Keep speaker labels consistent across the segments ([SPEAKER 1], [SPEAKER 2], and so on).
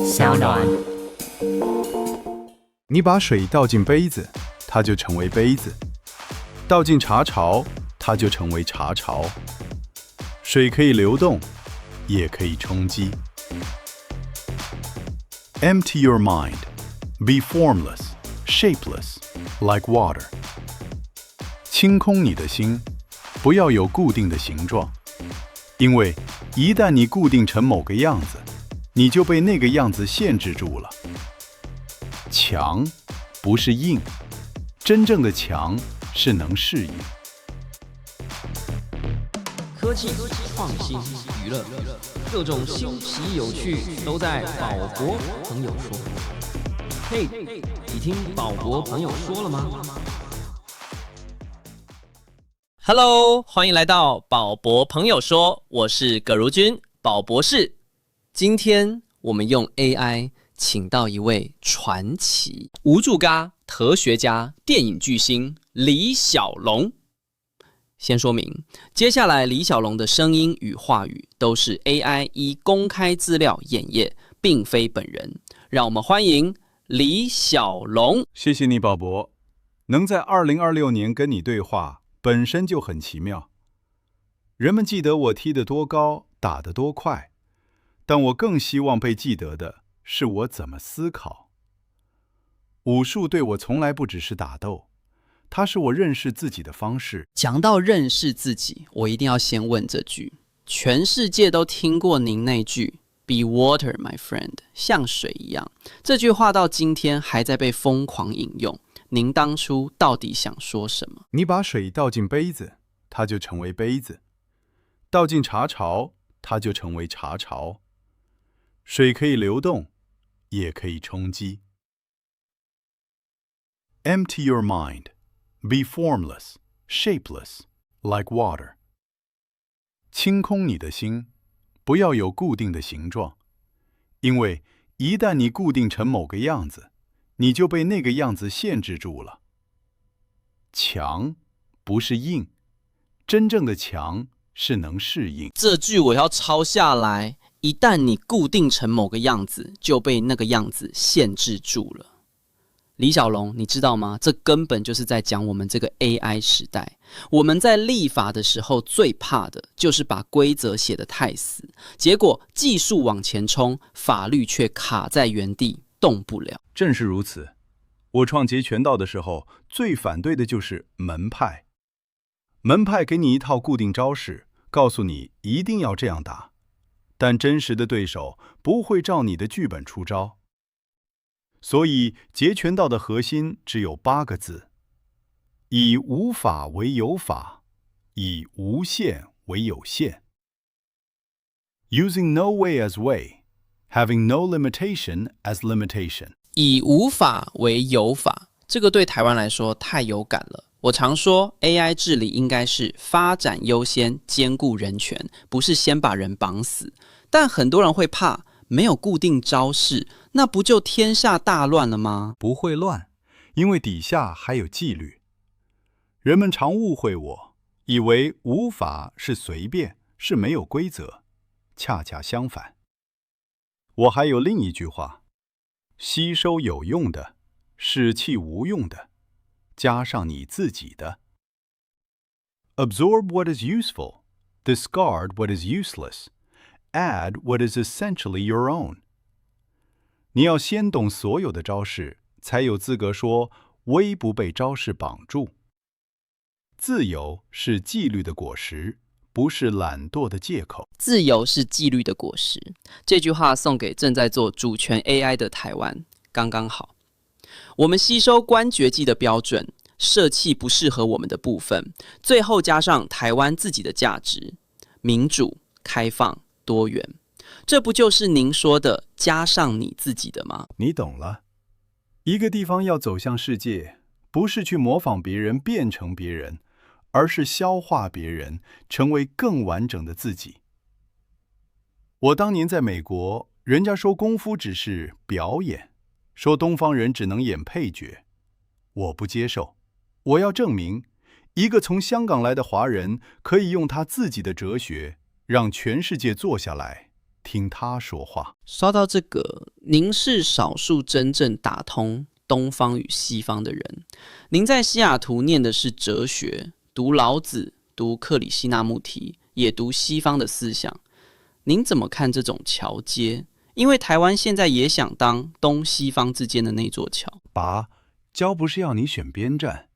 [SPEAKER 1] 小暖。
[SPEAKER 2] 你把水倒进杯子，它就成为杯子；倒进茶槽，它就成为茶槽。水可以流动，也可以冲击。Empty your mind. Be formless, shapeless, like water. 清空你的心，不要有固定的形状，因为一旦你固定成某个样子，你就被那个样子限制住了。强不是硬，真正的强是能适应。
[SPEAKER 3] 科技、创新、娱乐，各种新奇有趣都在宝博朋友说。嘿，你听宝博朋友说了吗？Hello， 欢迎来到宝博朋友说，我是葛如君，宝博士。今天我们用 AI 请到一位传奇无助咖、哲学家、电影巨星李小龙。先说明，接下来李小龙的声音与话语都是 AI 依公开资料演绎，并非本人。让我们欢迎李小龙。
[SPEAKER 2] 谢谢你，宝博。能在2026年跟你对话本身就很奇妙。人们记得我踢得多高，打得多快，但我更希望被记得的是我怎么思考。武术对我从来不只是打斗，它是我认识自己的方式。
[SPEAKER 3] 讲到认识自己，我一定要先问这句：全世界都听过您那句 "Be water, my friend"， 像水一样。这句话到今天还在被疯狂引用。您当初到底想说什么？
[SPEAKER 2] 你把水倒进杯子，它就成为杯子；倒进茶槽，它就成为茶槽。水可以流动，也可以冲击。Empty your mind. Be formless, shapeless, like water. 清空你的心，不要有固定的形状，因为一旦你固定成某个样子，你就被那个样子限制住了。强不是硬，真正的强是能适应。
[SPEAKER 3] 这句我要抄下来。一旦你固定成某个样子，就被那个样子限制住了。李小龙，你知道吗？这根本就是在讲我们这个 AI 时代。我们在立法的时候最怕的就是把规则写得太死，结果技术往前冲，法律却卡在原地动不了。
[SPEAKER 2] 正是如此，我创截拳道的时候，最反对的就是门派。门派给你一套固定招式，告诉你一定要这样打，但真实的对手不会照你的剧本出招。所以截拳道的核心只有8个字：以无法为有法，以无限为有限。Using no way as way, having no limitation as limitation.
[SPEAKER 3] 以无法为有法，这个对台湾来说太有感了。我常说 AI 治理应该是发展优先，兼顾人权，不是先把人绑死。但很多人会怕没有固定招式，那不就天下大乱了吗？
[SPEAKER 2] 不会乱，因为底下还有纪律。人们常误会我，以为无法是随便，是没有规则。恰恰相反。我还有另一句话：吸收有用的，舍弃无用的，加上你自己的。Absorb what is useful, discard what is useless.Add what is essentially your own. 你要先懂所有的招式，才有资格说微不被招式绑住。自由是纪律的果实，不是懒惰的借口。
[SPEAKER 3] 自由是纪律的果实，这句话送给正在做主权 AI 的台湾，刚刚好。我们吸收关绝技的标准，舍弃不适合我们的部分，最后加上台湾自己的价值：民主、开放、多元，这不就是您说的加上你自己的吗？
[SPEAKER 2] 你懂了。一个地方要走向世界，不是去模仿别人变成别人，而是消化别人，成为更完整的自己。我当年在美国，人家说功夫只是表演，说东方人只能演配角，我不接受。我要证明，一个从香港来的华人可以用他自己的哲学让全世界坐下来听他说话。
[SPEAKER 3] 说到这个，您是少数真正打通东方与西方的人。您在西雅图念的是哲学，读老子，读克里希那穆提，也读西方的思想。您怎么看这种桥接？因为台湾现在也想当东西方之间的那座桥。
[SPEAKER 2] 爸，桥不是要你选边站，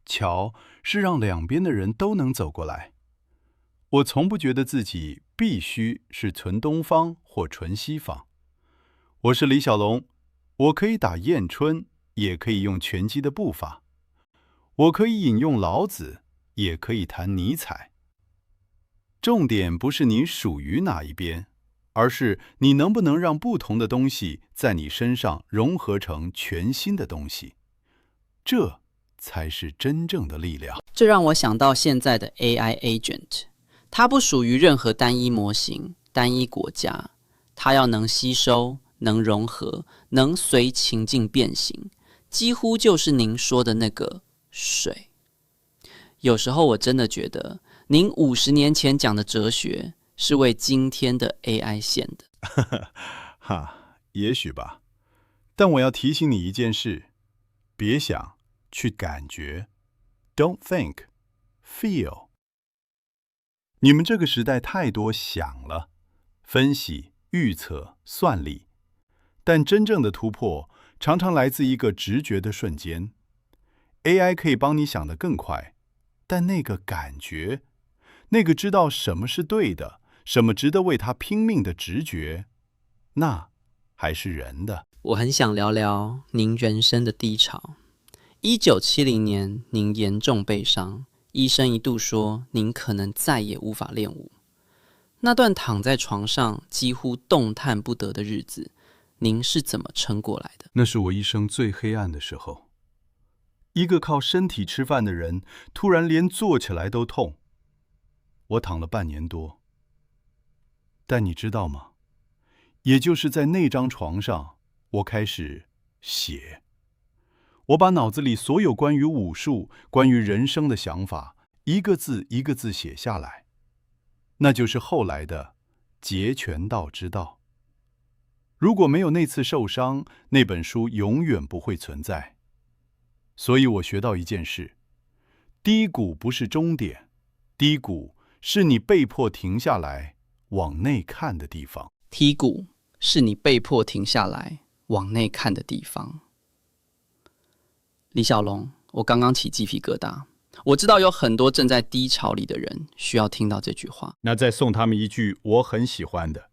[SPEAKER 2] 桥是让两边的人都能走过来。我从不觉得自己必须是纯东方或纯西方。我是李小龙，我可以打燕春，也可以用拳击的步伐。我可以引用老子，也可以谈尼采。重点不是你属于哪一边，而是你能不能让不同的东西在你身上融合成全新的东西，这才是真正的力量。
[SPEAKER 3] 这让我想到现在的 AI agent， 它不属于任何单一模型、单一国家，它要能吸收、能融合、能随情境变形，几乎就是您说的那个水。有时候我真的觉得，您50年前讲的哲学是为今天的 AI 献的。
[SPEAKER 2] 哈，也许吧。但我要提醒你一件事，别想，去感觉。Don't think, feel。你们这个时代太多想了，分析、预测、算力，但真正的突破常常来自一个直觉的瞬间。AI 可以帮你想得更快，但那个感觉，那个知道什么是对的，什么值得为他拼命的直觉，那还是人的。
[SPEAKER 3] 我很想聊聊您人生的低潮。1970年，您严重背伤，医生一度说您可能再也无法练舞。那段躺在床上几乎动弹不得的日子，您是怎么撑过来的？
[SPEAKER 2] 那是我一生最黑暗的时候。一个靠身体吃饭的人，突然连坐起来都痛。我躺了半年多。但你知道吗？也就是在那张床上，我开始写。我把脑子里所有关于武术、关于人生的想法，一个字一个字写下来。那就是后来的截拳道之道。如果没有那次受伤，那本书永远不会存在。所以我学到一件事：低谷不是终点，低谷是你被迫停下来往内看的地方。
[SPEAKER 3] 低谷是你被迫停下来往内看的地方。李小龙，我刚刚起鸡皮疙瘩。我知道有很多正在低潮里的人需要听到这句话。
[SPEAKER 2] 那再送他们一句我很喜欢的：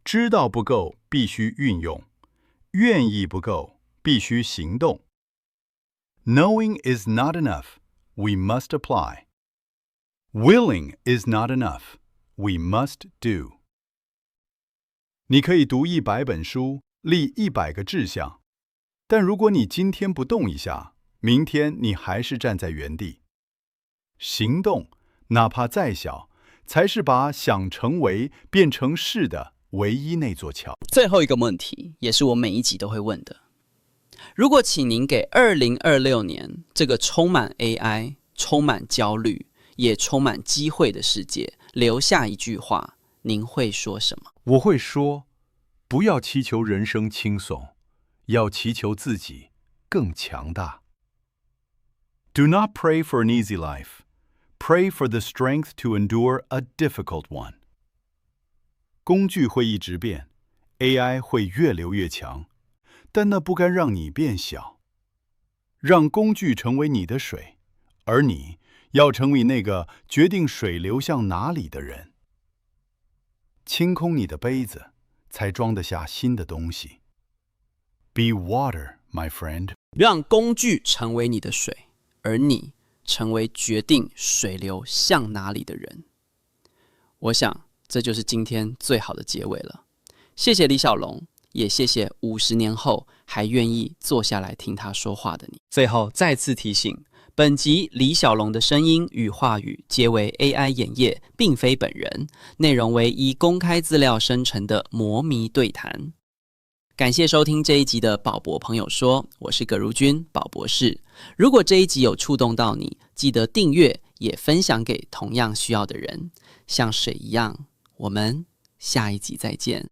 [SPEAKER 2] 知道不够，必须运用；愿意不够，必须行动。Knowing is not enough, we must apply. Willing is not enough, we must do. 你可以读100本书，立100个志向，但如果你今天不动一下，明天你还是站在原地。行动，哪怕再小，才是把想成为变成事的唯一那座桥。
[SPEAKER 3] 最后一个问题，也是我每一集都会问的。如果请您给2026年这个充满 AI、充满焦虑，也充满机会的世界留下一句话，您会说什么？
[SPEAKER 2] 我会说，不要祈求人生轻松，要祈求自己更强大。Do not pray for an easy life. Pray for the strength to endure a difficult one. 工具会一直变， AI 会越流越强，但那不该让你变小。让工具成为你的水，而你要成为那个决定水流向哪里的人。清空你的杯子，才装得下新的东西。Be water, my friend.
[SPEAKER 3] 让工具成为你的水，而你成为决定水流向哪里的人。我想这就是今天最好的结尾了。谢谢李小龙，也谢谢50年后还愿意坐下来听他说话的你。最后再次提醒，本集李小龙的声音与话语皆为 AI 演绎，并非本人，内容为依公开资料生成的魔迷对谈。感谢收听这一集的宝博朋友说，我是葛如君，宝博士。如果这一集有触动到你，记得订阅，也分享给同样需要的人。像水一样，我们下一集再见。